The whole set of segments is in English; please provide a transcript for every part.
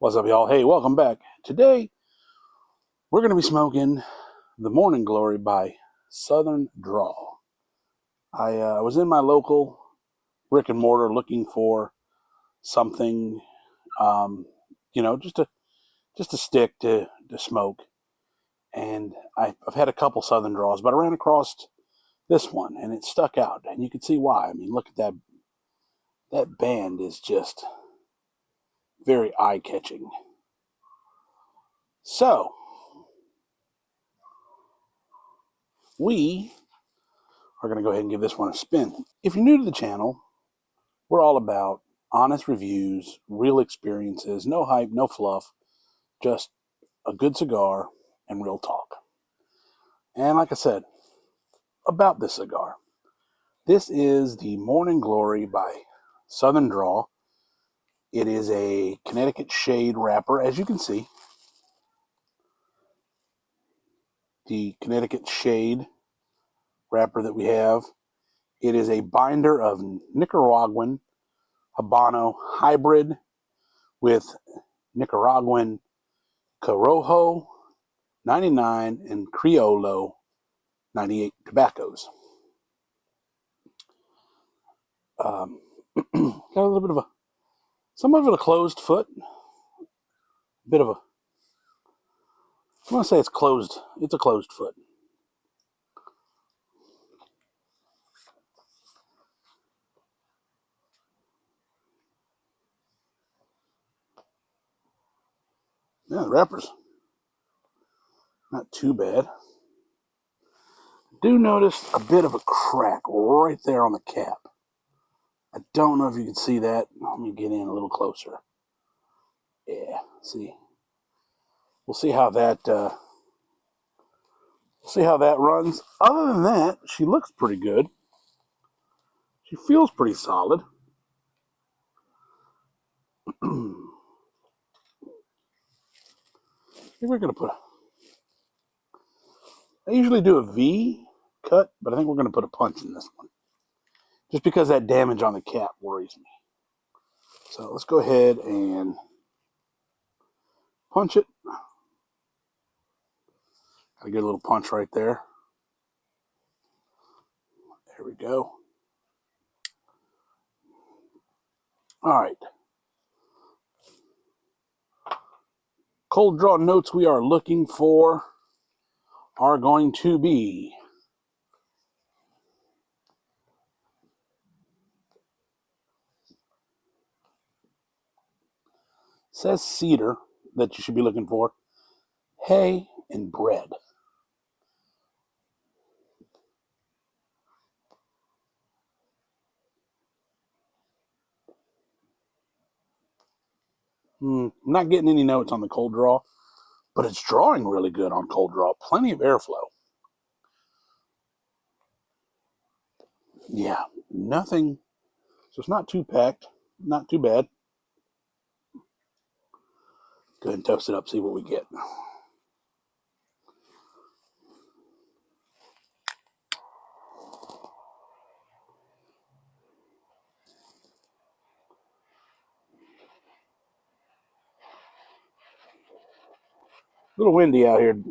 What's up, y'all? Hey, welcome back. Today, we're going to be smoking the Morning Glory by Southern Draw. I was in my local brick and mortar looking for something, just a stick to smoke. And I've had a couple Southern Draws, but I ran across this one, and it stuck out. And you can see why. I mean, look at that. That band is just very eye-catching. So, we are going to go ahead and give this one a spin. If you're new to the channel, we're all about honest reviews, real experiences, no hype, no fluff, just a good cigar and real talk. And like I said, about this cigar, this is the Morning Glory by Southern Draw. It is a Connecticut Shade wrapper, as you can see. The Connecticut Shade wrapper that we have. It is a binder of Nicaraguan Habano hybrid with Nicaraguan Corojo 99 and Criollo 98 tobaccos. Got a little bit of some of it a closed foot, a bit of I want to say it's closed. It's a closed foot. Yeah, the wrapper's not too bad. Do notice a bit of a crack right there on the cap. I don't know if you can see that. Let me get in a little closer. Yeah, see. We'll see how that runs. Other than that, she looks pretty good. She feels pretty solid. We're gonna I usually do a V cut, but I think we're gonna put a punch in this one, just because that damage on the cap worries me. So let's go ahead and punch it. Got a good little punch right there. There we go. All right. Cold draw notes we are looking for are going to be says cedar that you should be looking for, hay and bread. I'm not getting any notes on the cold draw, but it's drawing really good on cold draw. Plenty of airflow. Yeah, nothing. So it's not too packed, not too bad. Go ahead and toast it up, see what we get. A little windy out here.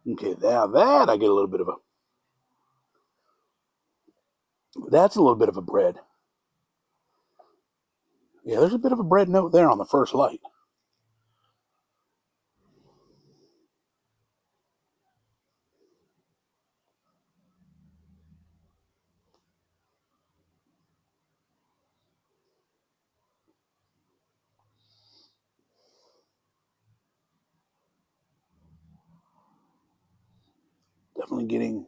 Okay, now that I get a little bit of that's a little bit of a bread. Yeah, there's a bit of a bread note there on the first light. Definitely getting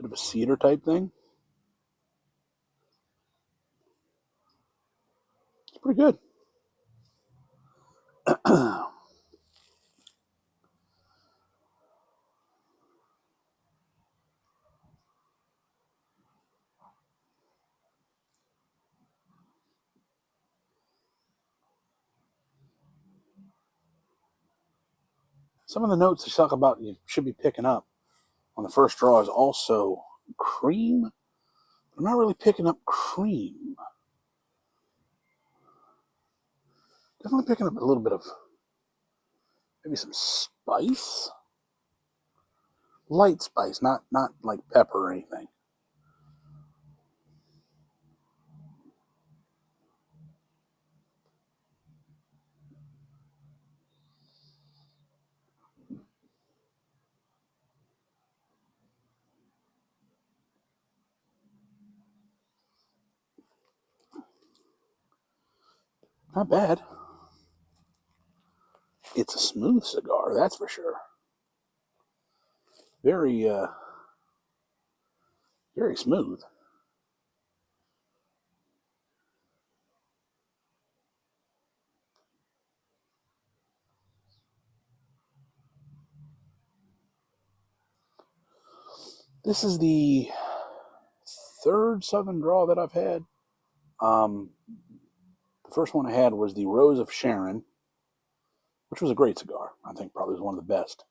Bit of a cedar type thing. It's pretty good. Some of the notes they talk about you should be picking up on the first draw is also cream. I'm not really picking up cream. Definitely picking up a little bit of maybe some spice. Light spice, not like pepper or anything. Not bad. It's a smooth cigar, that's for sure. Very, very smooth. This is the third Southern Draw that I've had. The first one I had was the Rose of Sharon, which was a great cigar. I think probably was one of the best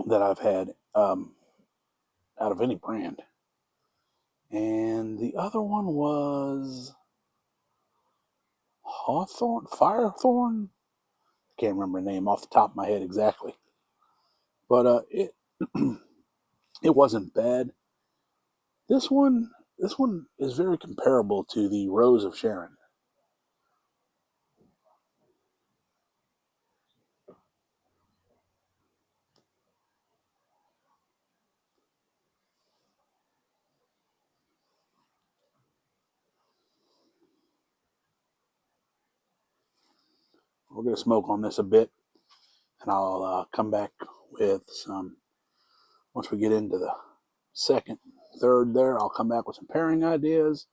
that I've had out of any brand. And the other one was Firethorn. Can't remember the name off the top of my head exactly, but it it wasn't bad. This one is very comparable to the Rose of Sharon. We're gonna smoke on this a bit, and I'll come back with some once we get into the second, third. There, I'll come back with some pairing ideas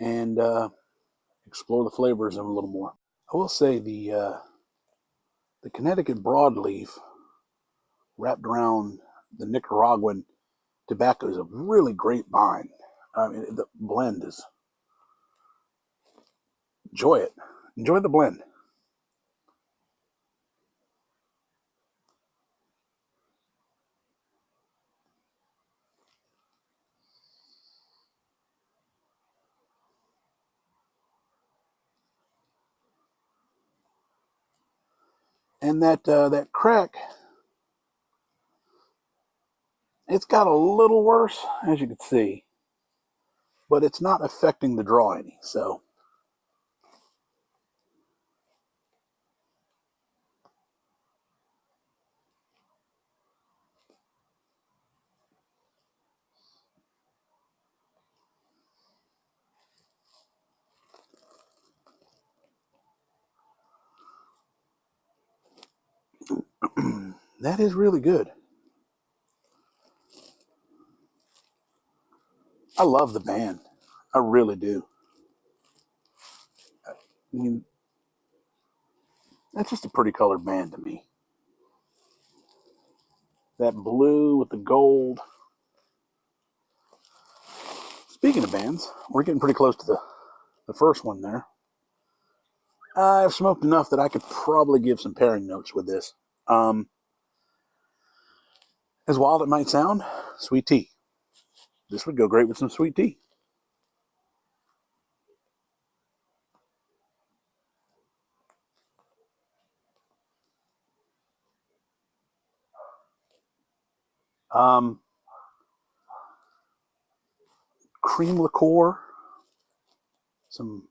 and explore the flavors of them a little more. I will say the Connecticut broadleaf wrapped around the Nicaraguan tobacco is a really great bind. I mean, the blend is enjoy it. Enjoy the blend. And that crack, it's got a little worse, as you can see, but it's not affecting the draw any. So that is really good. I love the band. I really do. I mean, that's just a pretty colored band to me. That blue with the gold. Speaking of bands, we're getting pretty close to the first one there. I've smoked enough that I could probably give some pairing notes with this. As wild as it might sound, sweet tea. This would go great with some sweet tea. Um, Cream liqueur, some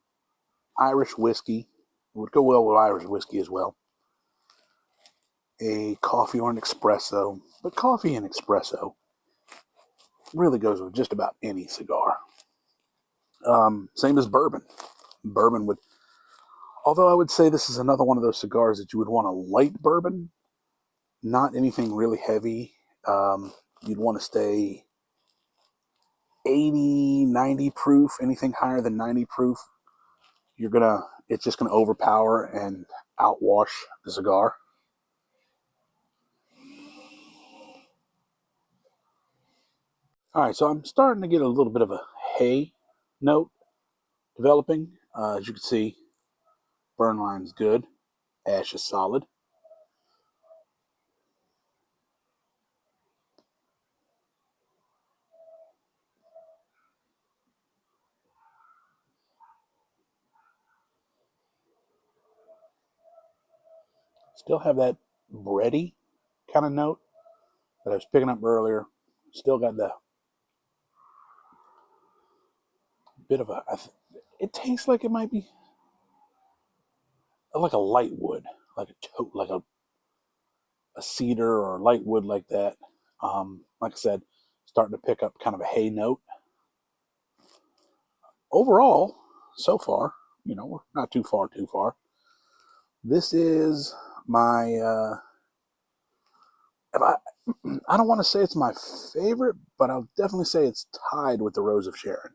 Irish whiskey. It would go well with Irish whiskey as well. A coffee or an espresso, but coffee and espresso really goes with just about any cigar. Same as bourbon. Bourbon would, although I would say this is another one of those cigars that you would want a light bourbon, not anything really heavy. You'd want to stay 80, 90 proof. Anything higher than 90 proof, it's just gonna overpower and outwash the cigar. All right, so I'm starting to get a little bit of a hay note developing. As you can see, burn line's good, ash is solid. Still have that bready kind of note that I was picking up earlier. Still got the bit of it tastes like it might be like a light wood, like a cedar or a light wood like that. Like I said, starting to pick up kind of a hay note. Overall, so far, we're not too far. This is my, I don't want to say it's my favorite, but I'll definitely say it's tied with the Rose of Sharon.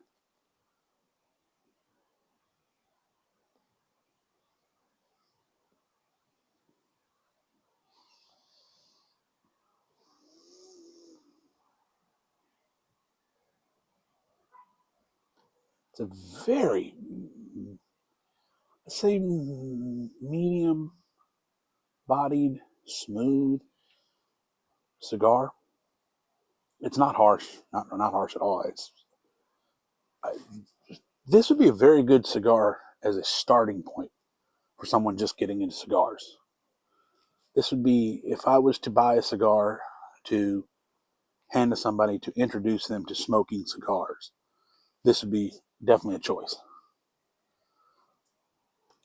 It's a very, let's say, medium bodied, smooth cigar. It's not harsh, not harsh at all. This would be a very good cigar as a starting point for someone just getting into cigars. This would be, if I was to buy a cigar to hand to somebody to introduce them to smoking cigars, this would be definitely a choice.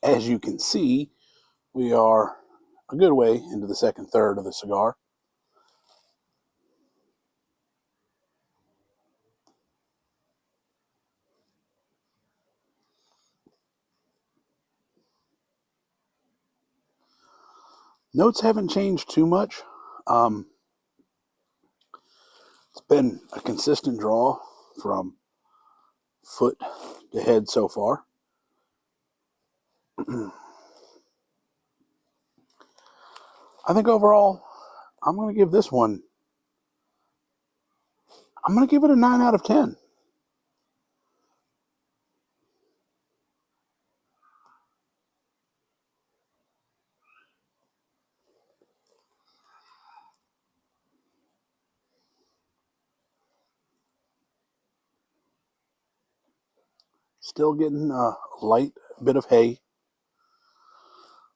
As you can see, we are a good way into the second third of the cigar. Notes haven't changed too much. It's been a consistent draw from foot to head so far. I think overall, I'm going to give this one, I'm going to give it a 9 out of 10. Still getting a light bit of hay.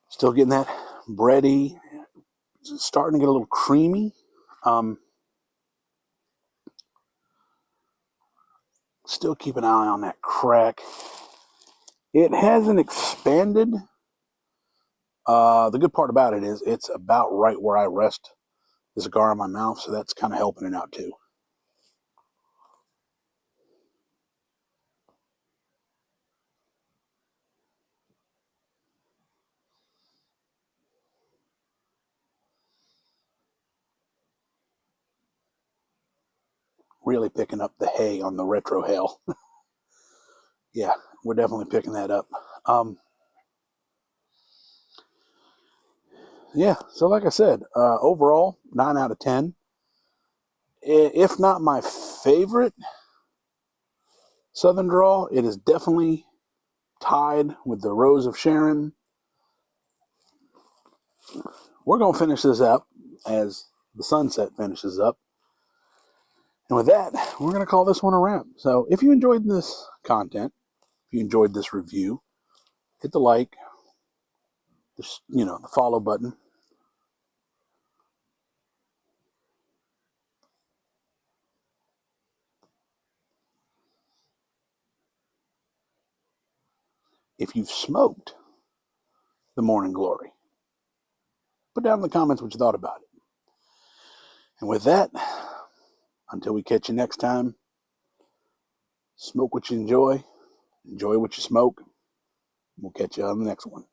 Still getting that bready. Starting to get a little creamy. Still keep an eye on that crack. It hasn't expanded. The good part about it is it's about right where I rest the cigar in my mouth, so that's kind of helping it out too. Really picking up the hay on the retrohale. Yeah, we're definitely picking that up. Yeah, so like I said, overall, 9 out of 10. If not my favorite Southern Draw, it is definitely tied with the Rose of Sharon. We're going to finish this up as the sunset finishes up. And with that, we're going to call this one a wrap. So if you enjoyed this content, if you enjoyed this review, hit the like, the follow button. If you've smoked the Morning Glory, put down in the comments what you thought about it. And with that, until we catch you next time, smoke what you enjoy what you smoke. We'll catch you on the next one.